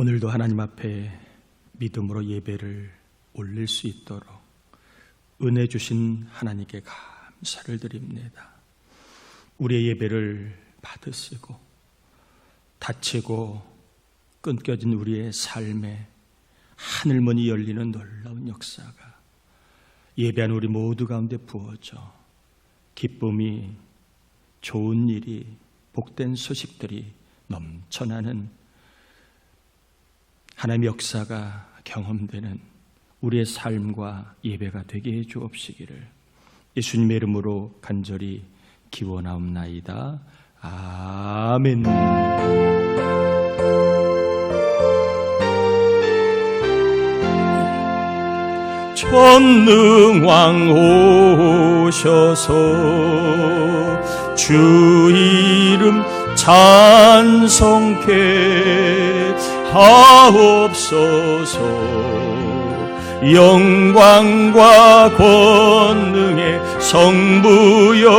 오늘도 하나님 앞에 믿음으로 예배를 올릴 수 있도록 은혜 주신 하나님께 감사를 드립니다. 우리의 예배를 받으시고 다치고 끊겨진 우리의 삶에 하늘문이 열리는 놀라운 역사가 예배한 우리 모두 가운데 부어져 기쁨이, 좋은 일이, 복된 소식들이 넘쳐나는 하나님의 역사가 경험되는 우리의 삶과 예배가 되게 해 주옵시기를 예수님의 이름으로 간절히 기원하옵나이다. 아멘. 전능왕 오셔서 주 이름 찬송케 하옵소서. 영광과 권능의 성부여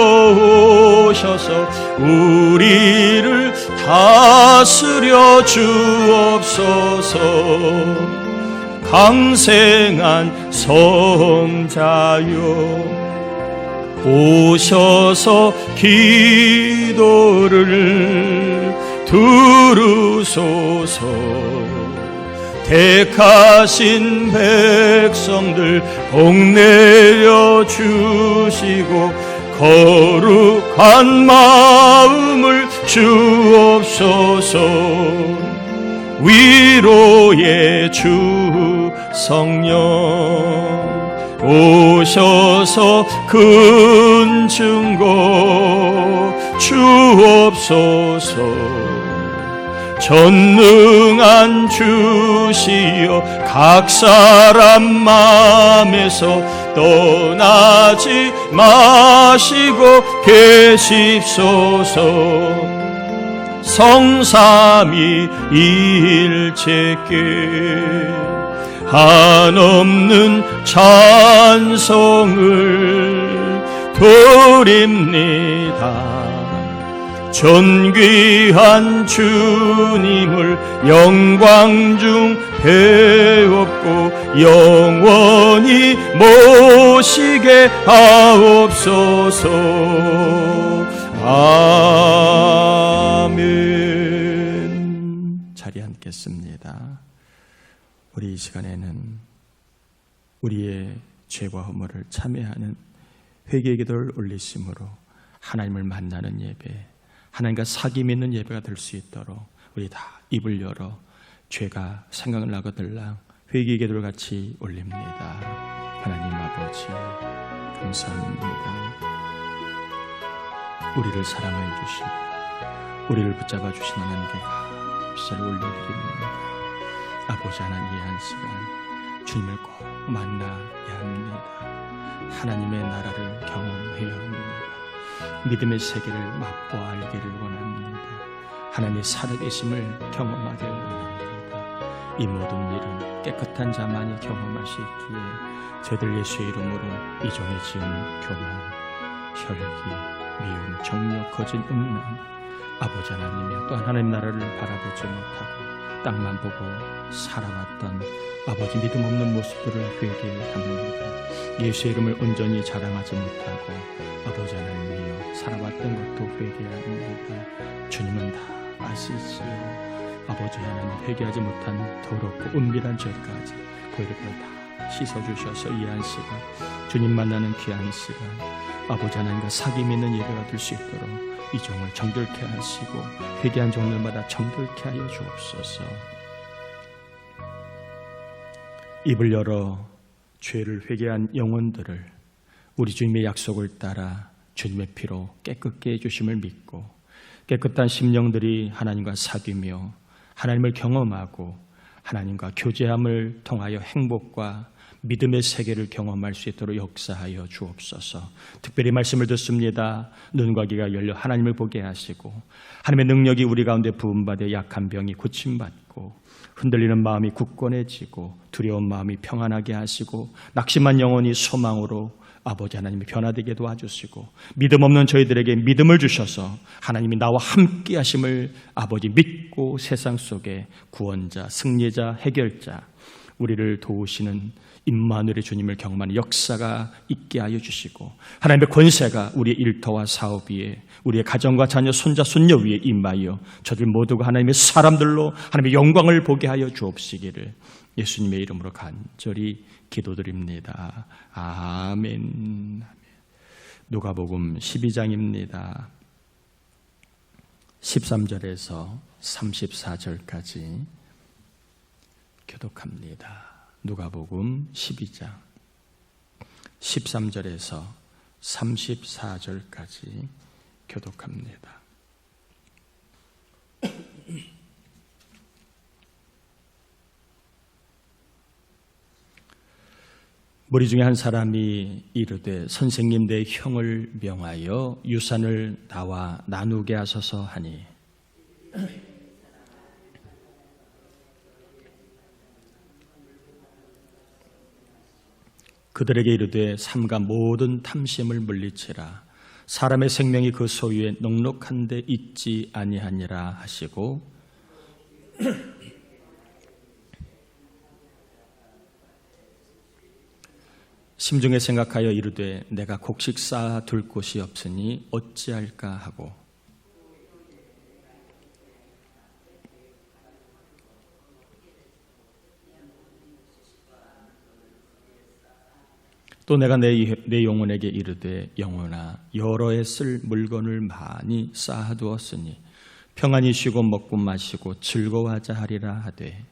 오셔서 우리를 다스려 주옵소서. 강생한 성자여 오셔서 기도를 들으소서. 택하신 백성들 복내려 주시고 거룩한 마음을 주옵소서. 위로의 주 성령 오셔서 큰 증거 주옵소서. 전능한 주시여 각 사람 마음에서 떠나지 마시고 계십소서. 성삼위 일체께 한없는 찬송을 드립니다. 존귀한 주님을 영광 중 배웠고 영원히 모시게 하옵소서. 아멘. 자리에 앉겠습니다. 우리 이 시간에는 우리의 죄와 허물을 참회하는 회개의 기도를 올리심으로 하나님을 만나는 예배, 하나님과 사귐 있는 예배가 될 수 있도록 우리 다 입을 열어 죄가 생각을 나거들랑 회개의 기도를 같이 올립니다. 하나님 아버지 감사합니다. 우리를 사랑해 주시고 우리를 붙잡아 주신 하나님께 감사를 올려드립니다. 아버지 하나님, 이 한 시간 주님을 꼭 만나야 합니다. 하나님의 나라를 경험해야 합니다. 믿음의 세계를 맛보아 알기를 원합니다. 하나님의 살아계심을 경험하기를 원합니다. 이 모든 일은 깨끗한 자만이 경험할 수 있기에 저희들 예수의 이름으로 이 종이 지은 교만, 혈기, 미움, 정욕, 거짓, 음란, 아버지 하나님의 또한 하나님 나라를 바라보지 못하고 땅만 보고 살아왔던 아버지 믿음 없는 모습들을 회개합니다. 예수의 이름을 온전히 자랑하지 못하고 아버지 하나님이여 살아왔던 것도 회개합니다. 주님은 다 아시지요. 아버지 하나님, 회개하지 못한 더럽고 은밀한 죄까지 보혈로 다 씻어주셔서 이 한 시간 주님 만나는 귀한 시간 아버지 하나님과 사귐 있는 예배가 될 수 있도록 이 종을 정결케 하시고 회개한 종들마다 정결케 하여 주옵소서. 입을 열어 죄를 회개한 영혼들을 우리 주님의 약속을 따라 주님의 피로 깨끗게 해주심을 믿고 깨끗한 심령들이 하나님과 사귀며 하나님을 경험하고 하나님과 교제함을 통하여 행복과 믿음의 세계를 경험할 수 있도록 역사하여 주옵소서. 특별히 말씀을 듣습니다. 눈과 귀가 열려 하나님을 보게 하시고 하나님의 능력이 우리 가운데 부음받아 약한 병이 고침받고 흔들리는 마음이 굳건해지고 두려운 마음이 평안하게 하시고 낙심한 영혼이 소망으로 아버지 하나님이 변화되게 도와주시고 믿음 없는 저희들에게 믿음을 주셔서 하나님이 나와 함께 하심을 아버지 믿고 세상 속에 구원자, 승리자, 해결자, 우리를 도우시는 임마누엘의 주님을 경험하는 역사가 있게 하여 주시고 하나님의 권세가 우리의 일터와 사업 위에 우리의 가정과 자녀, 손자, 손녀 위에 임하여 저들 모두가 하나님의 사람들로 하나님의 영광을 보게 하여 주옵시기를 예수님의 이름으로 간절히 기도드립니다. 아멘. 누가복음 12장입니다. 13절에서 34절까지 교독합니다. 누가복음 12장 13절에서 34절까지 교독합니다. 무리 중에 한 사람이 이르되 선생님 내 형을 명하여 유산을 나와 나누게 하소서 하니 그들에게 이르되 삼가 모든 탐심을 물리치라 사람의 생명이 그 소유에 넉넉한 데 있지 아니하니라 하시고 심중에 생각하여 이르되 내가 곡식 쌓아 둘 곳이 없으니 어찌할까 하고 또 내가 내 영혼에게 이르되 영혼아 여러 해 쓸 물건을 많이 쌓아두었으니 평안히 쉬고 먹고 마시고 즐거워하자 하리라 하되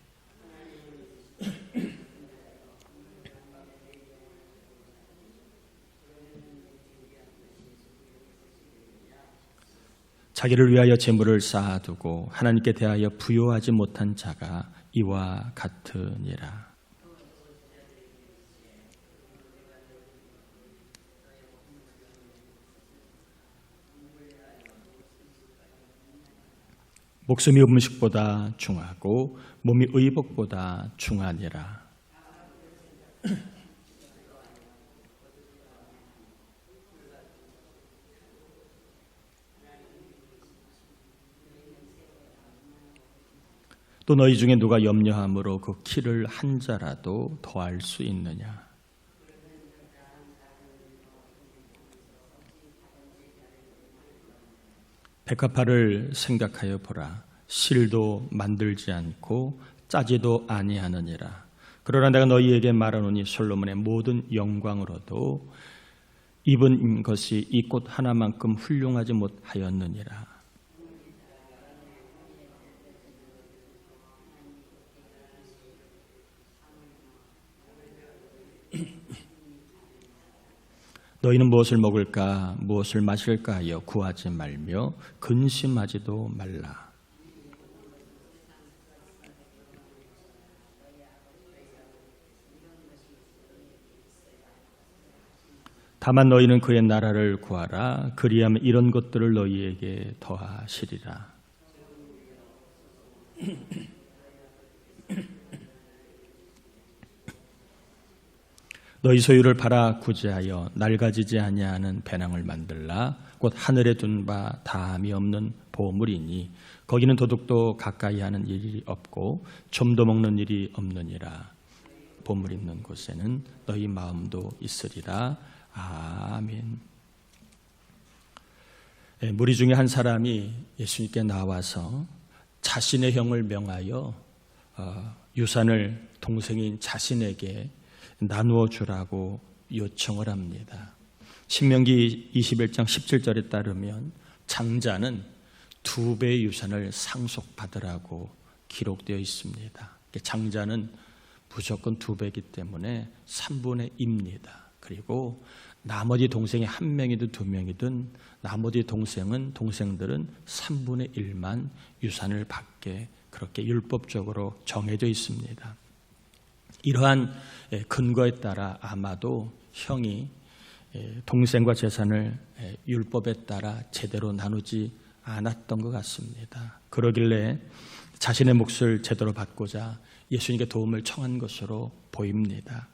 자기를 위하여 재물을 쌓아두고 하나님께 대하여 부요하지 못한 자가 이와 같으니라. 목숨이 음식보다 중하고 몸이 의복보다 중하니라. 또 너희 중에 누가 염려함으로 그 키를 한 자라도 더할 수 있느냐? 백합화를 생각하여 보라. 실도 만들지 않고 짜지도 아니하느니라. 그러나 내가 너희에게 말하노니 솔로몬의 모든 영광으로도 입은 것이 이 꽃 하나만큼 훌륭하지 못하였느니라. 너희는 무엇을 먹을까 무엇을 마실까 하여 구하지 말며 근심하지도 말라. 다만 너희는 그의 나라를 구하라. 그리하면 이런 것들을 너희에게 더하시리라. 너희 소유를 팔아 구제하여 낡아지지 아니하는 배낭을 만들라. 곧 하늘에 둔 바 다함이 없는 보물이니 거기는 도둑도 가까이 하는 일이 없고 좀도 먹는 일이 없느니라. 보물 있는 곳에는 너희 마음도 있으리라. 아멘. 무리 중에 한 사람이 예수님께 나와서 자신의 형을 명하여 유산을 동생인 자신에게 나누어 주라고 요청을 합니다. 신명기 21장 17절에 따르면 장자는 2배의 유산을 상속받으라고 기록되어 있습니다. 장자는 무조건 2배이기 때문에 3분의 2입니다. 그리고 나머지 동생이 1명이든 2명이든 나머지 동생들은 3분의 1만 유산을 받게 그렇게 율법적으로 정해져 있습니다. 이러한 근거에 따라 아마도 형이 동생과 재산을 율법에 따라 제대로 나누지 않았던 것 같습니다. 그러길래 자신의 몫을 제대로 받고자 예수님께 도움을 청한 것으로 보입니다.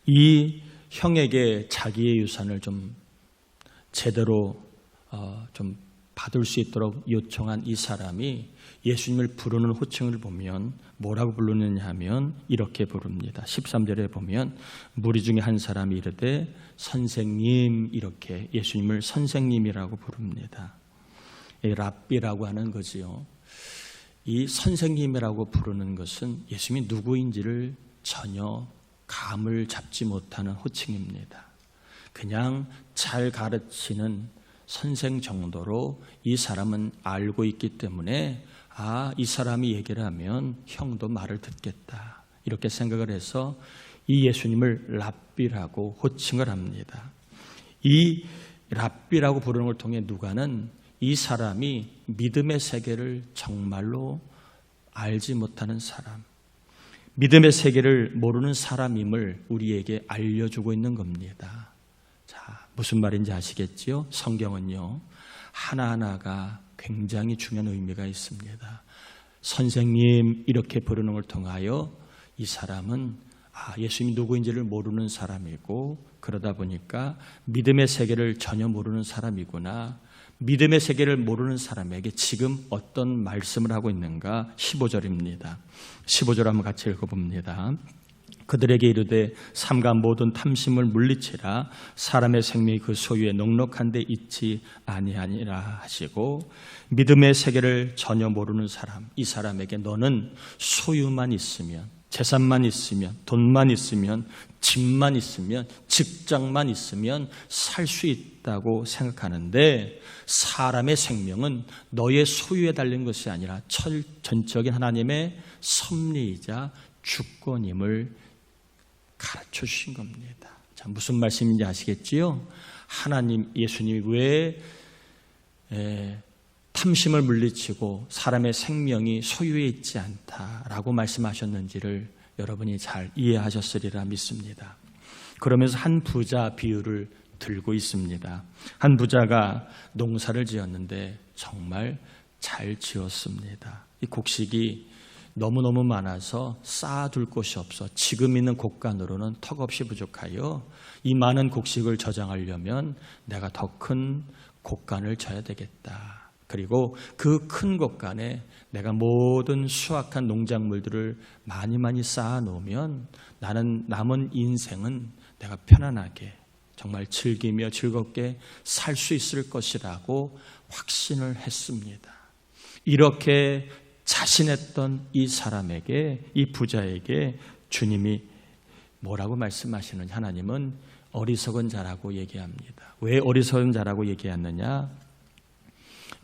이 형에게 자기의 유산을 좀 제대로 좀 받을 수 있도록 요청한 이 사람이 예수님을 부르는 호칭을 보면 뭐라고 부르느냐 하면 이렇게 부릅니다. 13절에 보면 무리 중에 한 사람이 이르되 선생님, 이렇게 예수님을 선생님이라고 부릅니다. 랍비라고 하는 거지요. 이 선생님이라고 부르는 것은 예수님이 누구인지를 전혀 감을 잡지 못하는 호칭입니다. 그냥 잘 가르치는 선생 정도로 이 사람은 알고 있기 때문에 이 사람이 얘기를 하면 형도 말을 듣겠다, 이렇게 생각을 해서 이 예수님을 랍비라고 호칭을 합니다. 이 랍비라고 부르는 걸 통해 누가는 이 사람이 믿음의 세계를 정말로 알지 못하는 사람, 믿음의 세계를 모르는 사람임을 우리에게 알려주고 있는 겁니다. 자, 무슨 말인지 아시겠지요? 성경은요, 하나하나가 굉장히 중요한 의미가 있습니다. 선생님, 이렇게 부르는 걸 통하여 이 사람은 예수님이 누구인지를 모르는 사람이고, 그러다 보니까 믿음의 세계를 전혀 모르는 사람이구나, 믿음의 세계를 모르는 사람에게 지금 어떤 말씀을 하고 있는가. 15절입니다. 15절 한번 같이 읽어봅니다. 그들에게 이르되 삼가 모든 탐심을 물리치라, 사람의 생명이 그 소유에 넉넉한 데 있지 아니하니라 하시고, 믿음의 세계를 전혀 모르는 사람, 이 사람에게 너는 소유만 있으면, 재산만 있으면, 돈만 있으면, 집만 있으면, 직장만 있으면 살 수 있다고 생각하는데, 사람의 생명은 너의 소유에 달린 것이 아니라 전적인 하나님의 섭리이자 주권임을 가르쳐 주신 겁니다. 자, 무슨 말씀인지 아시겠지요? 하나님, 예수님이 왜 탐심을 물리치고 사람의 생명이 소유에 있지 않다라고 말씀하셨는지를 여러분이 잘 이해하셨으리라 믿습니다. 그러면서 한 부자 비유를 들고 있습니다. 한 부자가 농사를 지었는데 정말 잘 지었습니다. 이 곡식이 너무너무 많아서 쌓아둘 곳이 없어 지금 있는 곡간으로는 턱없이 부족하여 이 많은 곡식을 저장하려면 내가 더 큰 곡간을 져야 되겠다. 그리고 그 큰 곡간에 내가 모든 수확한 농작물들을 많이 쌓아 놓으면 나는 남은 인생은 내가 편안하게 정말 즐기며 즐겁게 살 수 있을 것이라고 확신을 했습니다. 이렇게 자신했던 이 사람에게, 이 부자에게 주님이 뭐라고 말씀하시느냐? 하나님은 어리석은 자라고 얘기합니다. 왜 어리석은 자라고 얘기하느냐?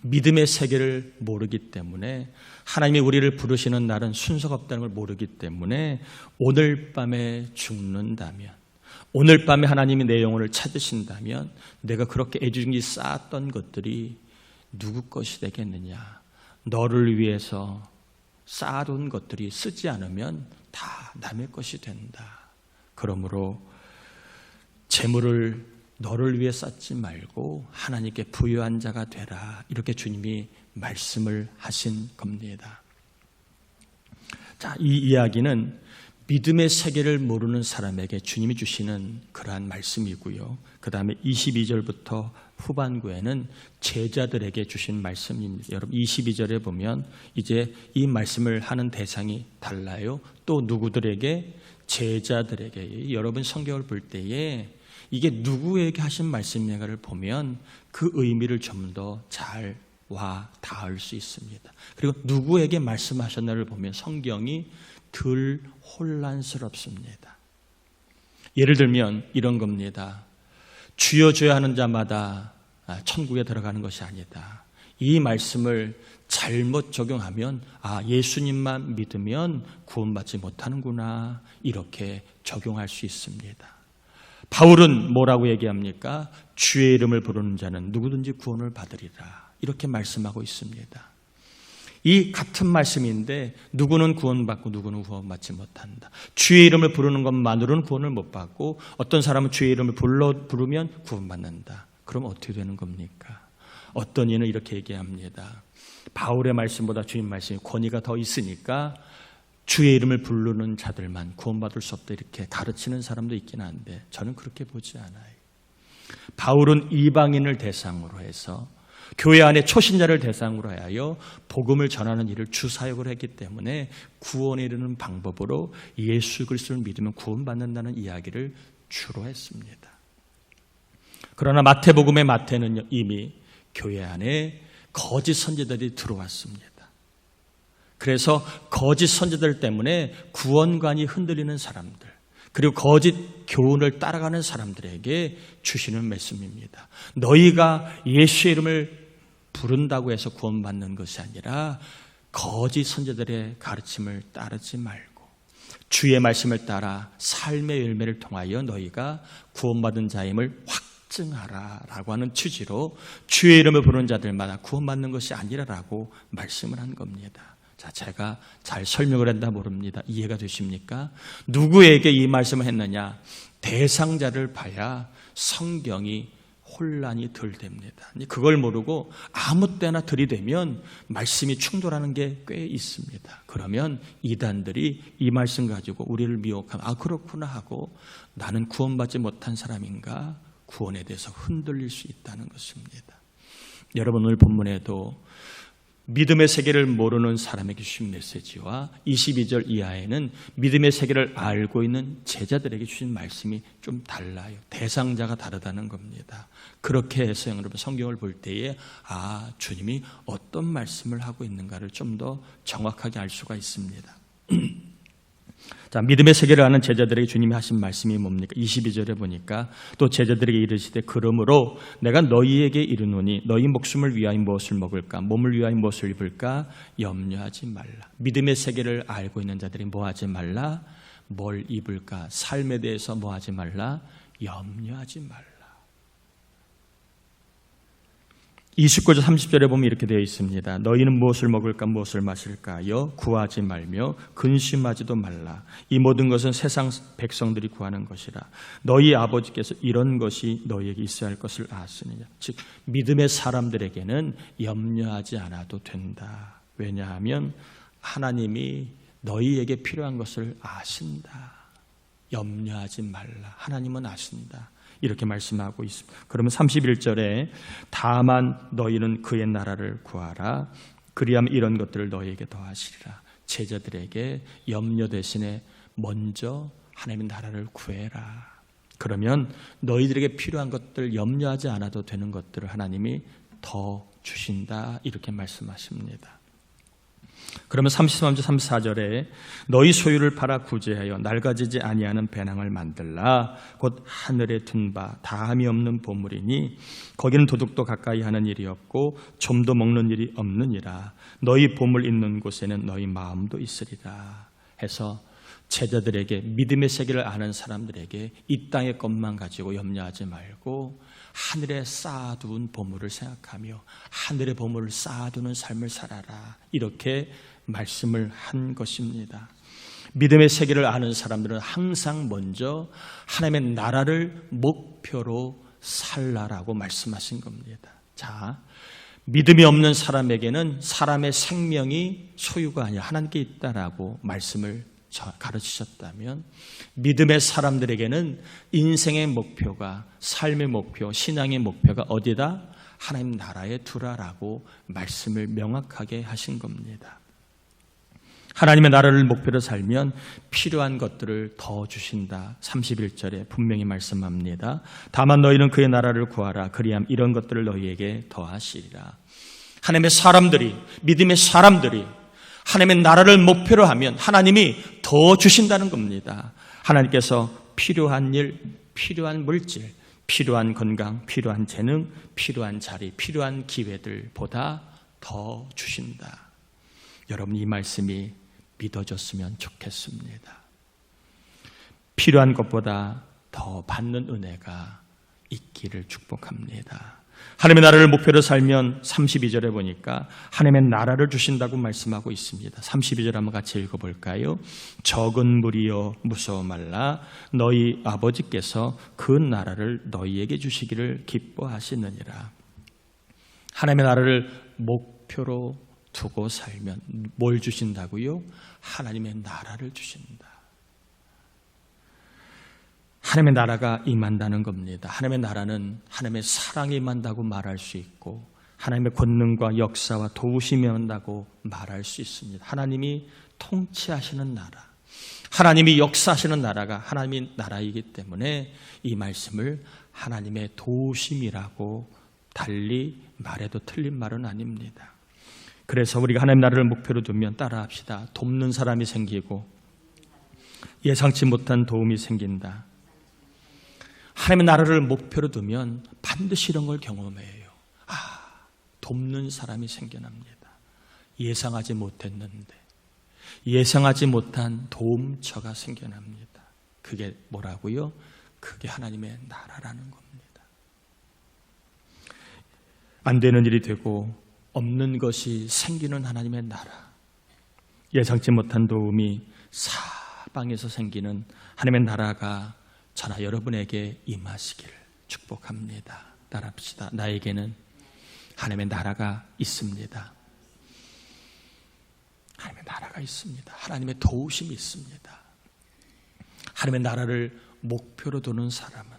믿음의 세계를 모르기 때문에, 하나님이 우리를 부르시는 날은 순서가 없다는 걸 모르기 때문에 오늘 밤에 죽는다면, 오늘 밤에 하나님이 내 영혼을 찾으신다면 내가 그렇게 애주중지 쌓았던 것들이 누구 것이 되겠느냐? 너를 위해서 쌓아둔 것들이 쓰지 않으면 다 남의 것이 된다. 그러므로 재물을 너를 위해 쌓지 말고 하나님께 부유한 자가 되라, 이렇게 주님이 말씀을 하신 겁니다. 자, 이 이야기는 믿음의 세계를 모르는 사람에게 주님이 주시는 그러한 말씀이고요. 그 다음에 22절부터 후반부에는 제자들에게 주신 말씀입니다. 여러분 22절에 보면 이제 이 말씀을 하는 대상이 달라요. 또 누구들에게? 제자들에게. 여러분 성경을 볼 때에 이게 누구에게 하신 말씀인가를 보면 그 의미를 좀 더 잘 와 닿을 수 있습니다. 그리고 누구에게 말씀하셨나를 보면 성경이 덜 혼란스럽습니다. 예를 들면 이런 겁니다. 주여 주여 하는 자마다 천국에 들어가는 것이 아니다. 이 말씀을 잘못 적용하면 예수님만 믿으면 구원받지 못하는구나, 이렇게 적용할 수 있습니다. 바울은 뭐라고 얘기합니까? 주의 이름을 부르는 자는 누구든지 구원을 받으리라, 이렇게 말씀하고 있습니다. 이 같은 말씀인데 누구는 구원받고 누구는 구원받지 못한다. 주의 이름을 부르는 것만으로는 구원을 못 받고 어떤 사람은 주의 이름을 부르면 구원받는다. 그럼 어떻게 되는 겁니까? 어떤 이는 이렇게 얘기합니다. 바울의 말씀보다 주님 말씀이 권위가 더 있으니까 주의 이름을 부르는 자들만 구원받을 수 없다 이렇게 가르치는 사람도 있긴 한데 저는 그렇게 보지 않아요. 바울은 이방인을 대상으로 해서 교회 안에 초신자를 대상으로 하여 복음을 전하는 일을 주사역을 했기 때문에 구원에 이르는 방법으로 예수 그리스도를 믿으면 구원받는다는 이야기를 주로 했습니다. 그러나 마태복음의 마태는 이미 교회 안에 거짓 선지자들이 들어왔습니다. 그래서 거짓 선지자들 때문에 구원관이 흔들리는 사람들, 그리고 거짓 교훈을 따라가는 사람들에게 주시는 말씀입니다. 너희가 예수의 이름을 부른다고 해서 구원받는 것이 아니라 거짓 선지자들의 가르침을 따르지 말고 주의 말씀을 따라 삶의 열매를 통하여 너희가 구원받은 자임을 확증하라라고 하는 취지로 주의 이름을 부르는 자들마다 구원받는 것이 아니라라고 말씀을 한 겁니다. 자, 제가 잘 설명을 했나 모릅니다. 이해가 되십니까? 누구에게 이 말씀을 했느냐? 대상자를 봐야 성경이 혼란이 덜 됩니다. 그걸 모르고 아무 때나 들이대면 말씀이 충돌하는 게 꽤 있습니다. 그러면 이단들이 이 말씀 가지고 우리를 미혹하면 아 그렇구나 하고 나는 구원받지 못한 사람인가? 구원에 대해서 흔들릴 수 있다는 것입니다. 여러분 오늘 본문에도 믿음의 세계를 모르는 사람에게 주신 메시지와 22절 이하에는 믿음의 세계를 알고 있는 제자들에게 주신 말씀이 좀 달라요. 대상자가 다르다는 겁니다. 그렇게 해서 여러분 성경을 볼 때에 아 주님이 어떤 말씀을 하고 있는가를 좀 더 정확하게 알 수가 있습니다. 자, 믿음의 세계를 아는 제자들에게 주님이 하신 말씀이 뭡니까? 22절에 보니까 또 제자들에게 이르시되 그러므로 내가 너희에게 이르노니 너희 목숨을 위하여 무엇을 먹을까? 몸을 위하여 무엇을 입을까? 염려하지 말라. 믿음의 세계를 알고 있는 자들이 뭐하지 말라? 뭘 입을까? 삶에 대해서 뭐하지 말라? 염려하지 말라. 29절 30절에 보면 이렇게 되어 있습니다. 너희는 무엇을 먹을까 무엇을 마실까요? 구하지 말며 근심하지도 말라. 이 모든 것은 세상 백성들이 구하는 것이라. 너희 아버지께서 이런 것이 너희에게 있어야 할 것을 아시느냐. 즉 믿음의 사람들에게는 염려하지 않아도 된다. 왜냐하면 하나님이 너희에게 필요한 것을 아신다. 염려하지 말라. 하나님은 아신다. 이렇게 말씀하고 있습니다. 그러면 31절에 다만 너희는 그의 나라를 구하라. 그리하면 이런 것들을 너희에게 더하시리라. 제자들에게 염려 대신에 먼저 하나님의 나라를 구해라. 그러면 너희들에게 필요한 것들 염려하지 않아도 되는 것들을 하나님이 더 주신다. 이렇게 말씀하십니다. 그러면 33절 34절에 너희 소유를 팔아 구제하여 낡아지지 아니하는 배낭을 만들라. 곧 하늘에 든 바 다함이 없는 보물이니 거기는 도둑도 가까이 하는 일이 없고 좀도 먹는 일이 없느니라. 너희 보물 있는 곳에는 너희 마음도 있으리라. 해서 제자들에게 믿음의 세계를 아는 사람들에게 이 땅의 것만 가지고 염려하지 말고 하늘에 쌓아둔 보물을 생각하며 하늘의 보물을 쌓아두는 삶을 살아라. 이렇게 말씀을 한 것입니다. 믿음의 세계를 아는 사람들은 항상 먼저 하나님의 나라를 목표로 살라라고 말씀하신 겁니다. 자, 믿음이 없는 사람에게는 사람의 생명이 소유가 아니라 하나님께 있다라고 말씀을 가르치셨다면 믿음의 사람들에게는 인생의 목표가 삶의 목표, 신앙의 목표가 어디다? 하나님 나라에 두라라고 말씀을 명확하게 하신 겁니다. 하나님의 나라를 목표로 살면 필요한 것들을 더 주신다. 31절에 분명히 말씀합니다. 다만 너희는 그의 나라를 구하라. 그리하면 이런 것들을 너희에게 더하시리라. 하나님의 사람들이, 믿음의 사람들이 하나님의 나라를 목표로 하면 하나님이 더 주신다는 겁니다. 하나님께서 필요한 일, 필요한 물질, 필요한 건강, 필요한 재능, 필요한 자리, 필요한 기회들보다 더 주신다. 여러분 이 말씀이 믿어졌으면 좋겠습니다. 필요한 것보다 더 받는 은혜가 있기를 축복합니다. 하나님의 나라를 목표로 살면 32절에 보니까 하나님의 나라를 주신다고 말씀하고 있습니다. 32절 한번 같이 읽어볼까요? 적은 무리여 무서워 말라. 너희 아버지께서 그 나라를 너희에게 주시기를 기뻐하시느니라. 하나님의 나라를 목표로 두고 살면 뭘 주신다고요? 하나님의 나라를 주신다. 하나님의 나라가 임한다는 겁니다. 하나님의 나라는 하나님의 사랑이 임한다고 말할 수 있고 하나님의 권능과 역사와 도우심이 임한다고 말할 수 있습니다. 하나님이 통치하시는 나라, 하나님이 역사하시는 나라가 하나님의 나라이기 때문에 이 말씀을 하나님의 도우심이라고 달리 말해도 틀린 말은 아닙니다. 그래서 우리가 하나님 나라를 목표로 두면 따라합시다. 돕는 사람이 생기고 예상치 못한 도움이 생긴다. 하나님의 나라를 목표로 두면 반드시 이런 걸 경험해요. 돕는 사람이 생겨납니다. 예상하지 못했는데 예상하지 못한 도움처가 생겨납니다. 그게 뭐라고요? 그게 하나님의 나라라는 겁니다. 안 되는 일이 되고 없는 것이 생기는 하나님의 나라, 예상치 못한 도움이 사방에서 생기는 하나님의 나라가 저나 여러분에게 임하시기를 축복합니다. 따라합시다. 나에게는 하나님의 나라가 있습니다. 하나님의 나라가 있습니다. 하나님의 도우심이 있습니다. 하나님의 나라를 목표로 두는 사람은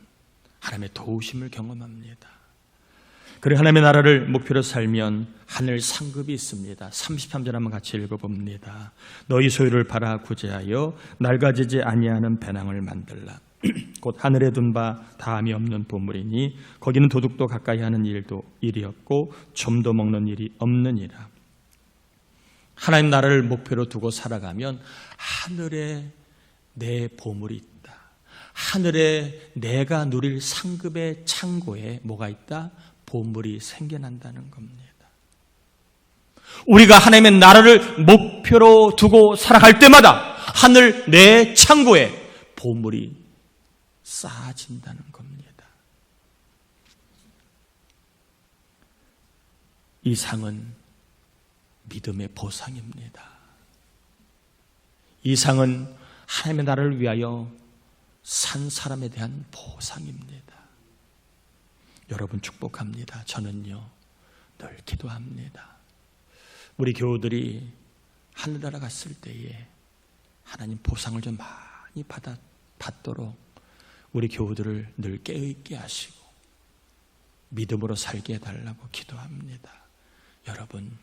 하나님의 도우심을 경험합니다. 그리고 하나님의 나라를 목표로 살면 하늘 상급이 있습니다. 33절 한번 같이 읽어봅니다. 너희 소유를 팔아 구제하여 낡아지지 아니하는 배낭을 만들라. 곧 하늘에 둔 바 다함이 없는 보물이니 거기는 도둑도 가까이 하는 일이 없고 좀도 먹는 일이 없느니라. 하나님 나라를 목표로 두고 살아가면 하늘에 내 보물이 있다. 하늘에 내가 누릴 상급의 창고에 뭐가 있다? 보물이 생겨난다는 겁니다. 우리가 하나님의 나라를 목표로 두고 살아갈 때마다 하늘 내 창고에 보물이 쌓아진다는 겁니다. 이 상은 믿음의 보상입니다. 이 상은 하나님의 나라를 위하여 산 사람에 대한 보상입니다. 여러분 축복합니다. 저는요 늘 기도합니다. 우리 교우들이 하늘나라 갔을 때에 하나님 보상을 좀 많이 받도록 우리 교우들을 늘 깨어있게 하시고 믿음으로 살게 해달라고 기도합니다. 여러분,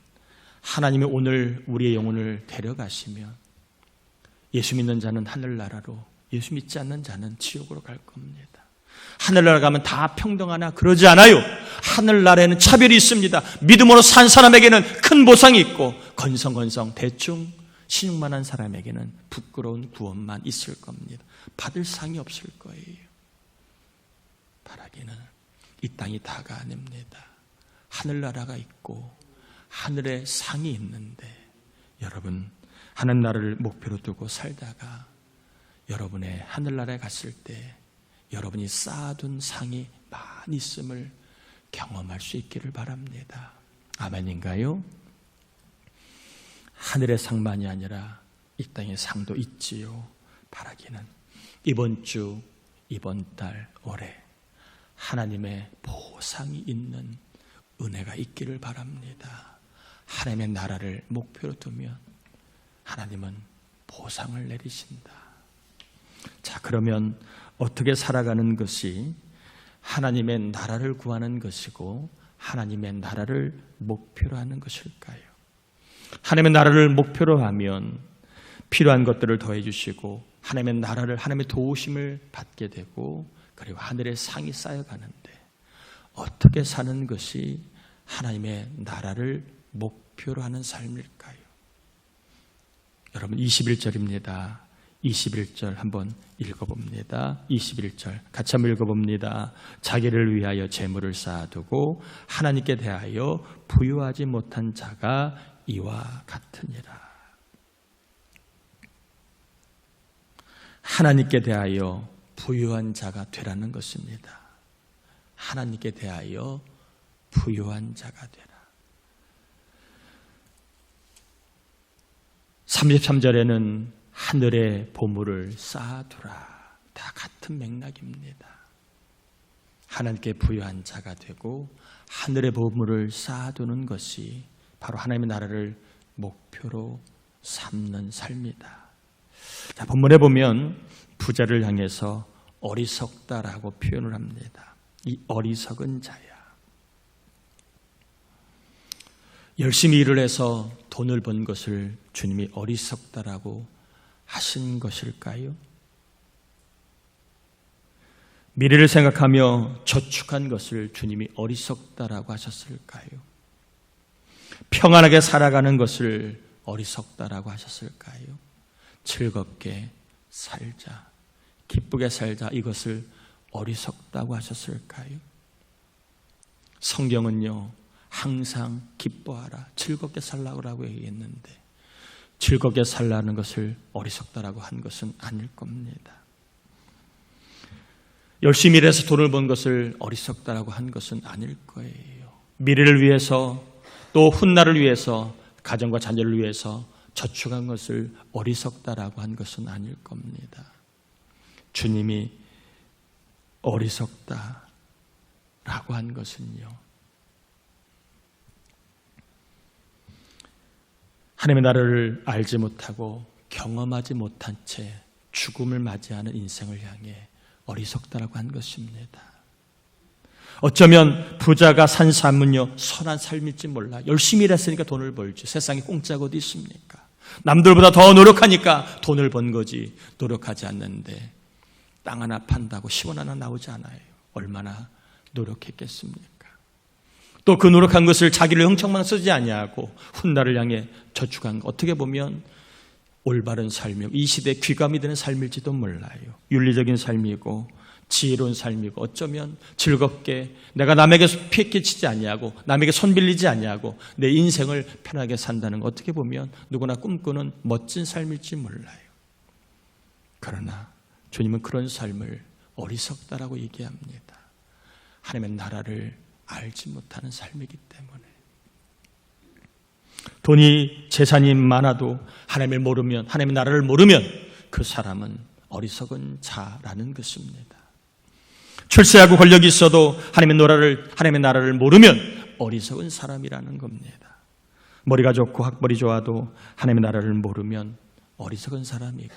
하나님이 오늘 우리의 영혼을 데려가시면 예수 믿는 자는 하늘나라로, 예수 믿지 않는 자는 지옥으로 갈 겁니다. 하늘나라 가면 다 평등하나? 그러지 않아요. 하늘나라에는 차별이 있습니다. 믿음으로 산 사람에게는 큰 보상이 있고 건성건성 대충 신용만한 사람에게는 부끄러운 구원만 있을 겁니다. 받을 상이 없을 거예요. 바라기는 이 땅이 다가 아닙니다. 하늘나라가 있고 하늘에 상이 있는데 여러분 하늘나라를 목표로 두고 살다가 여러분의 하늘나라에 갔을 때 여러분이 쌓아둔 상이 많이 있음을 경험할 수 있기를 바랍니다. 아멘인가요? 하늘의 상만이 아니라 이 땅의 상도 있지요. 바라기는 이번 주, 이번 달, 올해 하나님의 보상이 있는 은혜가 있기를 바랍니다. 하나님의 나라를 목표로 두면 하나님은 보상을 내리신다. 자, 그러면 어떻게 살아가는 것이 하나님의 나라를 구하는 것이고 하나님의 나라를 목표로 하는 것일까요? 하나님의 나라를 목표로 하면 필요한 것들을 더해 주시고 하나님의 나라를, 하나님의 도우심을 받게 되고 그리고 하늘의 상이 쌓여가는데 어떻게 사는 것이 하나님의 나라를 목표로 하는 삶일까요? 여러분 21절입니다. 21절 한번 읽어봅니다. 21절 같이 한번 읽어봅니다. 자기를 위하여 재물을 쌓아두고 하나님께 대하여 부유하지 못한 자가 이와 같으니라. 하나님께 대하여 부유한 자가 되라는 것입니다. 하나님께 대하여 부유한 자가 되라. 33절에는 하늘의 보물을 쌓아두라. 다 같은 맥락입니다. 하나님께 부유한 자가 되고 하늘의 보물을 쌓아두는 것이 바로 하나님의 나라를 목표로 삼는 삶이다. 자, 본문에 보면 부자를 향해서 어리석다라고 표현을 합니다. 이 어리석은 자야. 열심히 일을 해서 돈을 번 것을 주님이 어리석다라고 하신 것일까요? 미래를 생각하며 저축한 것을 주님이 어리석다라고 하셨을까요? 평안하게 살아가는 것을 어리석다라고 하셨을까요? 즐겁게 살자, 기쁘게 살자, 이것을 어리석다고 하셨을까요? 성경은요, 항상 기뻐하라, 즐겁게 살라고 얘기했는데 즐겁게 살라는 것을 어리석다라고 한 것은 아닐 겁니다. 열심히 일해서 돈을 번 것을 어리석다라고 한 것은 아닐 거예요. 미래를 위해서 또 훗날을 위해서 가정과 자녀를 위해서 저축한 것을 어리석다라고 한 것은 아닐 겁니다. 주님이 어리석다라고 한 것은요, 하나님의 나라를 알지 못하고 경험하지 못한 채 죽음을 맞이하는 인생을 향해 어리석다라고 한 것입니다. 어쩌면 부자가 산 삶은요, 선한 삶일지 몰라. 열심히 일했으니까 돈을 벌지. 세상에 공짜가 어디 있습니까? 남들보다 더 노력하니까 돈을 번 거지. 노력하지 않는데 땅 하나 판다고 10원 하나 나오지 않아요. 얼마나 노력했겠습니까? 또 그 노력한 것을 자기를 흥청만 쓰지 아니하고 훗날을 향해 저축한 것, 어떻게 보면 올바른 삶이고 이 시대에 귀감이 되는 삶일지도 몰라요. 윤리적인 삶이고 지혜로운 삶이고 어쩌면 즐겁게 내가 남에게 피해 끼치지 아니하고 남에게 손 빌리지 아니하고 내 인생을 편하게 산다는 것, 어떻게 보면 누구나 꿈꾸는 멋진 삶일지 몰라요. 그러나 주님은 그런 삶을 어리석다라고 얘기합니다. 하나님의 나라를 알지 못하는 삶이기 때문에. 돈이 재산이 많아도 하나님을 모르면, 하나님의 나라를 모르면 그 사람은 어리석은 자라는 것입니다. 출세하고 권력이 있어도 하나님의 나라를 모르면 어리석은 사람이라는 겁니다. 머리가 좋고 학벌이 좋아도 하나님의 나라를 모르면 어리석은 사람이고,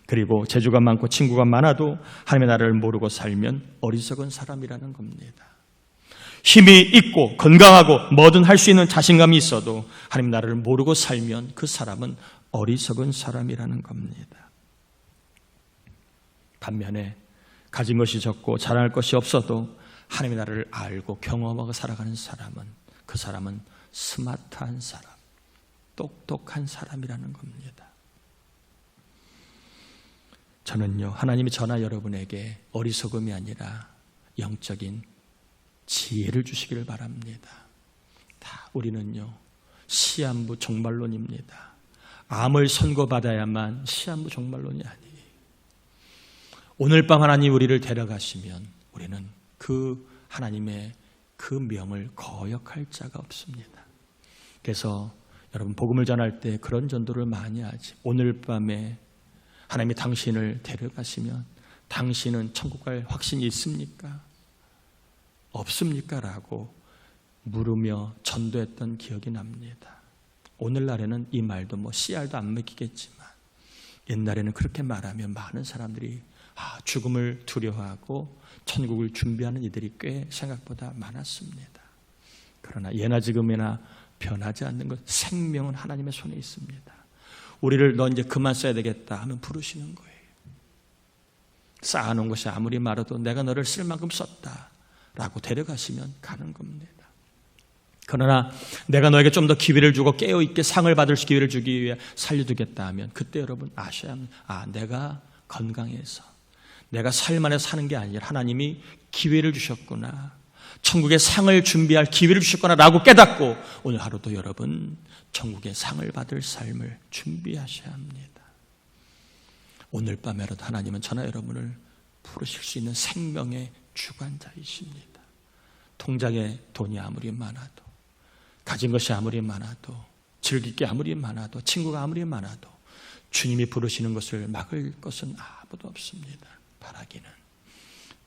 그리고 재주가 많고 친구가 많아도 하나님의 나라를 모르고 살면 어리석은 사람이라는 겁니다. 힘이 있고 건강하고 뭐든 할 수 있는 자신감이 있어도 하나님 나라를 모르고 살면 그 사람은 어리석은 사람이라는 겁니다. 반면에 가진 것이 적고 자랑할 것이 없어도 하나님의 나라를 알고 경험하고 살아가는 사람은, 그 사람은 스마트한 사람, 똑똑한 사람이라는 겁니다. 저는요, 하나님이 저나 여러분에게 어리석음이 아니라 영적인 지혜를 주시기를 바랍니다. 우리는요, 시한부 종말론입니다. 암을 선고받아야만 시한부 종말론이 아니에요. 오늘 밤 하나님 우리를 데려가시면 우리는 그 하나님의 그 명을 거역할 자가 없습니다. 그래서 여러분, 복음을 전할 때 그런 전도를 많이 하지. 오늘 밤에 하나님이 당신을 데려가시면 당신은 천국 갈 확신이 있습니까? 없습니까? 라고 물으며 전도했던 기억이 납니다. 오늘날에는 이 말도 씨알도 안 먹히겠지만 옛날에는 그렇게 말하면 많은 사람들이 죽음을 두려워하고 천국을 준비하는 이들이 꽤 생각보다 많았습니다. 그러나 예나 지금이나 변하지 않는 것, 생명은 하나님의 손에 있습니다. 우리를 너 이제 그만 써야 되겠다 하면 부르시는 거예요. 쌓아놓은 것이 아무리 많아도 내가 너를 쓸 만큼 썼다 라고 데려가시면 가는 겁니다. 그러나 내가 너에게 좀 더 기회를 주고 깨어있게 상을 받을 기회를 주기 위해 살려두겠다 하면 그때 여러분 아셔야 합니다. 내가 건강해서 내가 삶 안에 사는 게 아니라 하나님이 기회를 주셨구나, 천국의 상을 준비할 기회를 주셨구나 라고 깨닫고 오늘 하루도 여러분 천국의 상을 받을 삶을 준비하셔야 합니다. 오늘 밤에라도 하나님은 저나 여러분을 부르실 수 있는 생명의 주관자이십니다. 통장에 돈이 아무리 많아도, 가진 것이 아무리 많아도, 즐길 게 아무리 많아도, 친구가 아무리 많아도 주님이 부르시는 것을 막을 것은 아무도 없습니다. 바라기는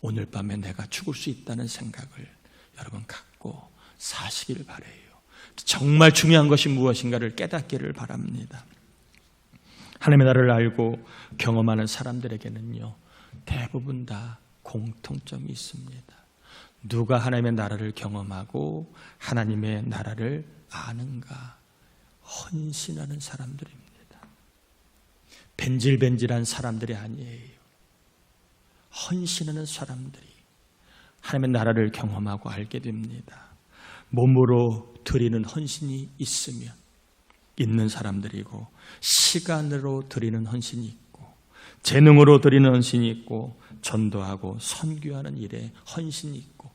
오늘 밤에 내가 죽을 수 있다는 생각을 여러분 갖고 사시길 바라요. 정말 중요한 것이 무엇인가를 깨닫기를 바랍니다. 하나님의 나라를 알고 경험하는 사람들에게는요, 대부분 다 공통점이 있습니다. 누가 하나님의 나라를 경험하고 하나님의 나라를 아는가? 헌신하는 사람들입니다. 벤질벤질한 사람들이 아니에요. 헌신하는 사람들이 하나님의 나라를 경험하고 알게 됩니다. 몸으로 드리는 헌신이 있으면 있는 사람들이고, 시간으로 드리는 헌신이 있고, 재능으로 드리는 헌신이 있고, 전도하고 선교하는 일에 헌신이 있고,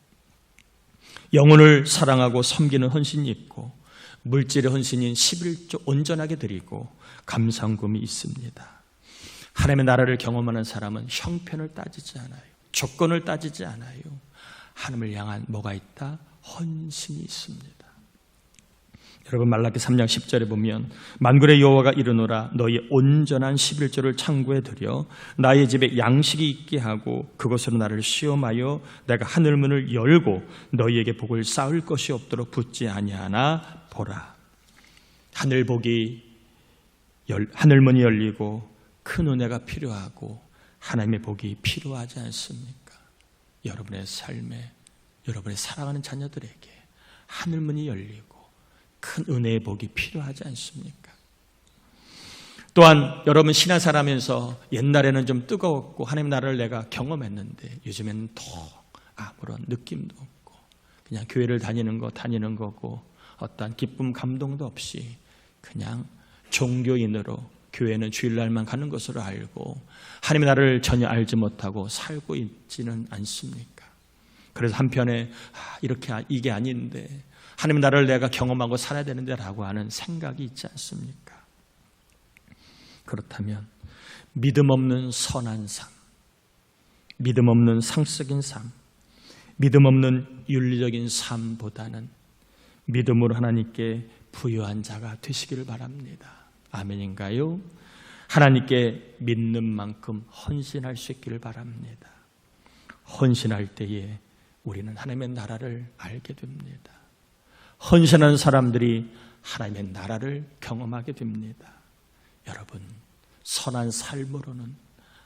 영혼을 사랑하고 섬기는 헌신이 있고, 물질의 헌신인 11조 온전하게 드리고 감상금이 있습니다. 하나님의 나라를 경험하는 사람은 형편을 따지지 않아요. 조건을 따지지 않아요. 하나님을 향한 뭐가 있다? 헌신이 있습니다. 여러분, 말라기 3장 10절에 보면 만군의 여호와가 이르노라, 너희 온전한 11조를 창고에 들여 나의 집에 양식이 있게 하고 그것으로 나를 시험하여 내가 하늘문을 열고 너희에게 복을 쌓을 것이 없도록 붙지 아니하나 보라. 하늘문이 열리고 큰 은혜가 필요하고 하나님의 복이 필요하지 않습니까? 여러분의 삶에, 여러분의 사랑하는 자녀들에게 하늘문이 열리고 큰 은혜의 복이 필요하지 않습니까? 또한 여러분, 신앙생활하면서 옛날에는 좀 뜨거웠고 하나님 나라를 내가 경험했는데 요즘에는 더 아무런 느낌도 없고 그냥 교회를 다니는 거고 어떠한 기쁨 감동도 없이 그냥 종교인으로 교회는 주일날만 가는 것으로 알고 하나님의 나라를 전혀 알지 못하고 살고 있지는 않습니까? 그래서 한편에 이게 아닌데 하나님의 나라를 내가 경험하고 살아야 되는데 라고 하는 생각이 있지 않습니까? 그렇다면 믿음 없는 선한 삶, 믿음 없는 상식적인 삶, 믿음 없는 윤리적인 삶보다는 믿음으로 하나님께 부유한 자가 되시기를 바랍니다. 아멘인가요? 하나님께 믿는 만큼 헌신할 수 있기를 바랍니다. 헌신할 때에 우리는 하나님의 나라를 알게 됩니다. 헌신하는 사람들이 하나님의 나라를 경험하게 됩니다. 여러분, 선한 삶으로는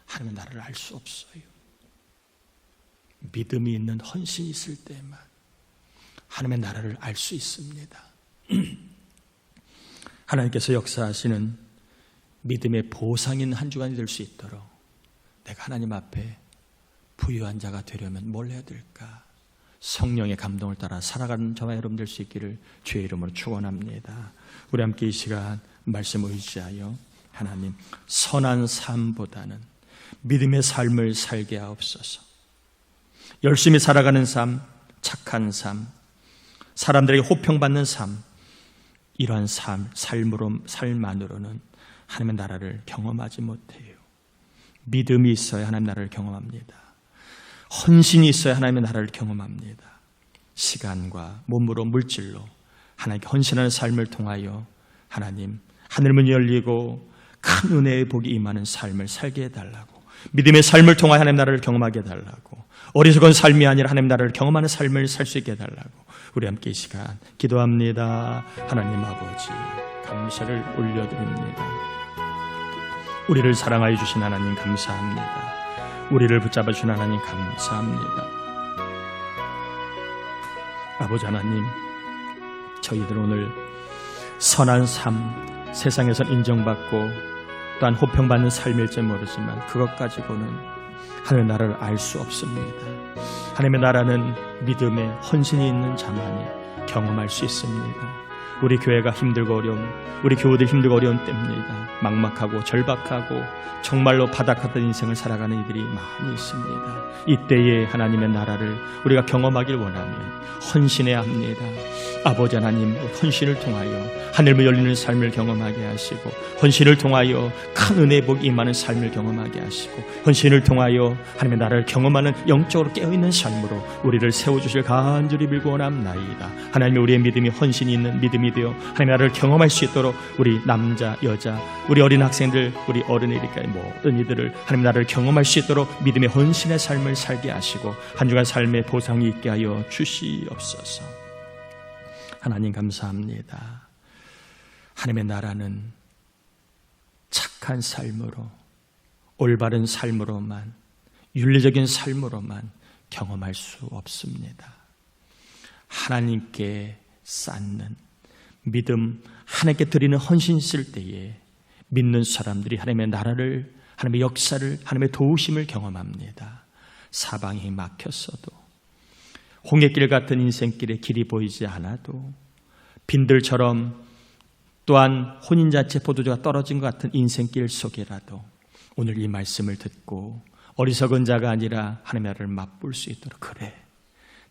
하나님의 나라를 알 수 없어요. 믿음이 있는 헌신이 있을 때만 하나님의 나라를 알 수 있습니다. 하나님께서 역사하시는 믿음의 보상인 한 주간이 될 수 있도록 내가 하나님 앞에 부유한 자가 되려면 뭘 해야 될까? 성령의 감동을 따라 살아가는 저와 여러분 될 수 있기를 주의 이름으로 축원합니다. 우리 함께 이 시간 말씀을 의지하여 하나님, 선한 삶보다는 믿음의 삶을 살게 하옵소서. 열심히 살아가는 삶, 착한 삶, 사람들에게 호평받는 삶, 이러한 삶만으로는 하나님의 나라를 경험하지 못해요. 믿음이 있어야 하나님의 나라를 경험합니다. 헌신이 있어야 하나님의 나라를 경험합니다. 시간과 몸으로, 물질로 하나님께 헌신하는 삶을 통하여 하나님, 하늘문이 열리고 큰 은혜의 복이 임하는 삶을 살게 해달라고, 믿음의 삶을 통하여 하나님의 나라를 경험하게 해달라고, 어리석은 삶이 아니라 하나님의 나라를 경험하는 삶을 살 수 있게 해달라고 우리 함께 이 시간 기도합니다. 하나님 아버지, 감사를 올려드립니다. 우리를 사랑하여 주신 하나님 감사합니다. 우리를 붙잡아 주신 하나님 감사합니다. 아버지 하나님, 저희들 오늘 선한 삶, 세상에선 인정받고 또한 호평받는 삶일지 모르지만 그것 가지고는 하나님의 나라를 알 수 없습니다. 하나님의 나라는 믿음에 헌신이 있는 자만이 경험할 수 있습니다. 우리 교회가 힘들고 우리 교우들 힘들고 어려운 때입니다. 막막하고 절박하고 정말로 바닥같은 인생을 살아가는 이들이 많이 있습니다. 이때에 하나님의 나라를 우리가 경험하길 원하면 헌신해야 합니다. 아버지 하나님, 헌신을 통하여 하늘문 열리는 삶을 경험하게 하시고, 헌신을 통하여 큰 은혜의 복이 임하는 삶을 경험하게 하시고, 헌신을 통하여 하나님의 나라를 경험하는 영적으로 깨어있는 삶으로 우리를 세워주실 간절히 빌고 원합나이다. 하나님의 우리의 믿음이 헌신이 있는 믿음이 되어 하나님의 나라를 경험할 수 있도록 우리 남자, 여자, 우리 어린 학생들, 우리 어른이니까 모든 이들을 하나님의 나라를 경험할 수 있도록 믿음의 헌신의 삶을 살게 하시고 한 주간 삶의 보상이 있게 하여 주시옵소서. 하나님 감사합니다. 하나님의 나라는 착한 삶으로, 올바른 삶으로만, 윤리적인 삶으로만 경험할 수 없습니다. 하나님께 쌓는 믿음, 하나님께 드리는 헌신 있을 때에 믿는 사람들이 하나님의 나라를, 하나님의 역사를, 하나님의 도우심을 경험합니다. 사방이 막혔어도, 홍해길 같은 인생길에 길이 보이지 않아도, 빈들처럼 또한 혼인잔치 포도주가 떨어진 것 같은 인생길 속이라도 오늘 이 말씀을 듣고 어리석은 자가 아니라 하나님의 나라를 맛볼 수 있도록, 그래,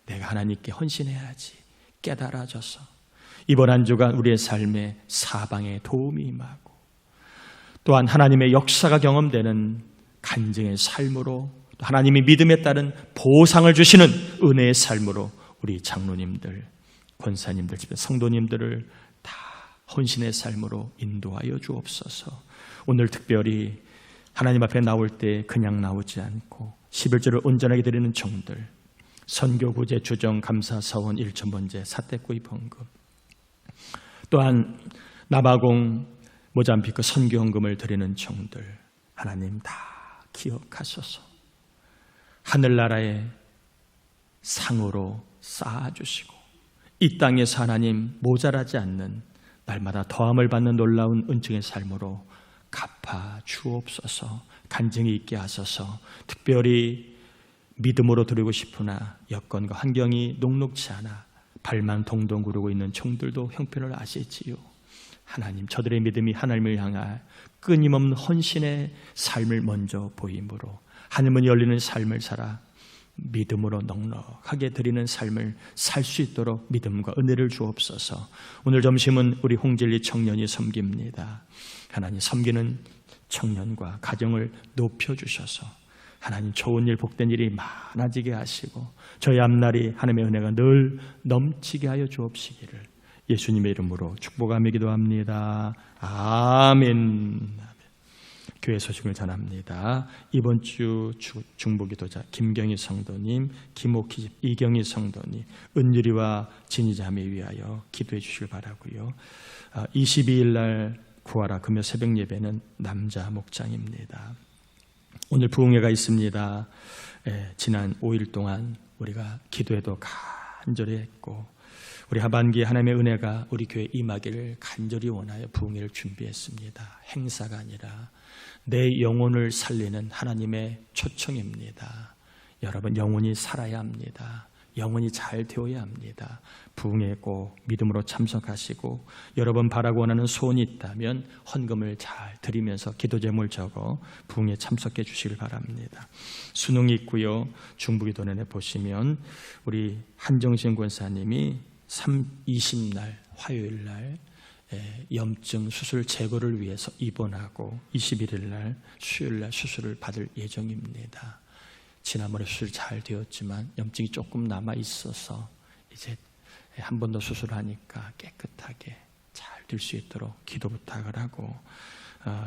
내가 하나님께 헌신해야지 깨달아져서 이번 한 주간 우리의 삶에 사방에 도움이 임하고, 또한 하나님의 역사가 경험되는 간증의 삶으로, 또 하나님이 믿음에 따른 보상을 주시는 은혜의 삶으로 우리 장로님들, 권사님들, 집에 성도님들을 다 헌신의 삶으로 인도하여 주옵소서. 오늘 특별히 하나님 앞에 나올 때 그냥 나오지 않고 11조를 온전하게 드리는 종들, 선교구제 주정 감사 사원 1,000번제 사대구입 헌금, 또한 나바공 모잠비크 선교헌금을 드리는 종들, 하나님 다 기억하소서. 하늘나라의 상으로 쌓아주시고 이 땅에서 하나님 모자라지 않는 날마다 더함을 받는 놀라운 은총의 삶으로 갚아 주옵소서. 간증이 있게 하소서. 특별히 믿음으로 드리고 싶으나 여건과 환경이 녹록지 않아 발만 동동 구르고 있는 종들도 형편을 아시지요. 하나님, 저들의 믿음이 하나님을 향할 끊임없는 헌신의 삶을 먼저 보임으로 하늘문이 열리는 삶을 살아 믿음으로 넉넉하게 드리는 삶을 살 수 있도록 믿음과 은혜를 주옵소서. 오늘 점심은 우리 홍진리 청년이 섬깁니다. 하나님, 섬기는 청년과 가정을 높여주셔서 하나님 좋은 일, 복된 일이 많아지게 하시고 저희 앞날이 하나님의 은혜가 늘 넘치게 하여 주옵시기를 예수님의 이름으로 축복하며 기도합니다. 아멘. 교회 소식을 전합니다. 이번 주 중보기도자 김경희 성도님, 김옥희, 이경희 성도님, 은유리와 진희자매 위하여 기도해 주시길 바라고요. 22일 날 구하라 금요 새벽 예배는 남자 목장입니다. 오늘 부흥회가 있습니다. 지난 5일 동안 우리가 기도에도 간절히 했고 우리 하반기에 하나님의 은혜가 우리 교회에 임하기를 간절히 원하여 부흥회를 준비했습니다. 행사가 아니라 내 영혼을 살리는 하나님의 초청입니다. 여러분, 영혼이 살아야 합니다. 영혼이 잘 되어야 합니다. 부흥회에 꼭 믿음으로 참석하시고 여러분 바라고 원하는 소원이 있다면 헌금을 잘 드리면서 기도 제목을 적어 부흥회에 참석해 주시길 바랍니다. 수능이 있고요. 중부기도원에 보시면 우리 한정신 권사님이 20날 화요일 날 염증 수술 제거를 위해서 입원하고 21일 날 수요일 날 수술을 받을 예정입니다. 지난번에 수술이 잘 되었지만 염증이 조금 남아 있어서 이제 한 번 더 수술하니까 깨끗하게 잘 될 수 있도록 기도 부탁을 하고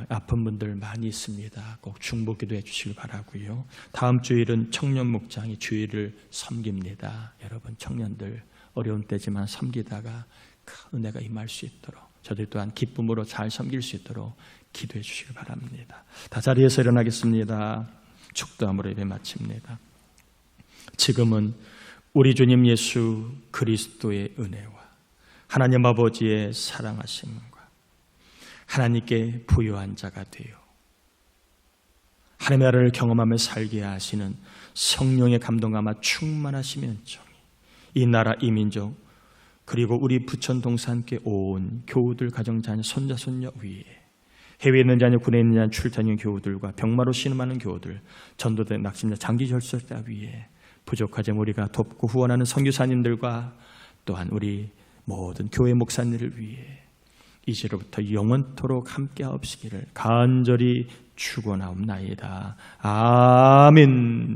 아픈 분들 많이 있습니다. 꼭 중보 기도해 주시길 바라고요. 다음 주일은 청년 목장이 주일을 섬깁니다. 여러분 청년들 어려운 때지만 섬기다가 큰 은혜가 임할 수 있도록 저들 또한 기쁨으로 잘 섬길 수 있도록 기도해 주시길 바랍니다. 다 자리에서 일어나겠습니다. 축도함으로 예배 마칩니다. 지금은 우리 주님 예수 그리스도의 은혜와 하나님 아버지의 사랑하심과 하나님께 부요한 자가 되어 하나님의 나라를 경험하며 살게 하시는 성령의 감동감아 충만하시면 정이 이 나라 이 민족 그리고 우리 부천 동산께 온 교우들 가정자녀 손자 손녀 위에 해외에 있는 자녀 군에 있는 자녀 출탄형 교우들과 병마로 신음하는 교우들 전도된 낙심자 장기 결석자 위에 부족하지만 우리가 돕고 후원하는 선교사님들과 또한 우리 모든 교회 목사님들을 위해 이제로부터 영원토록 함께하옵시기를 간절히 축원하옵나이다. 아멘.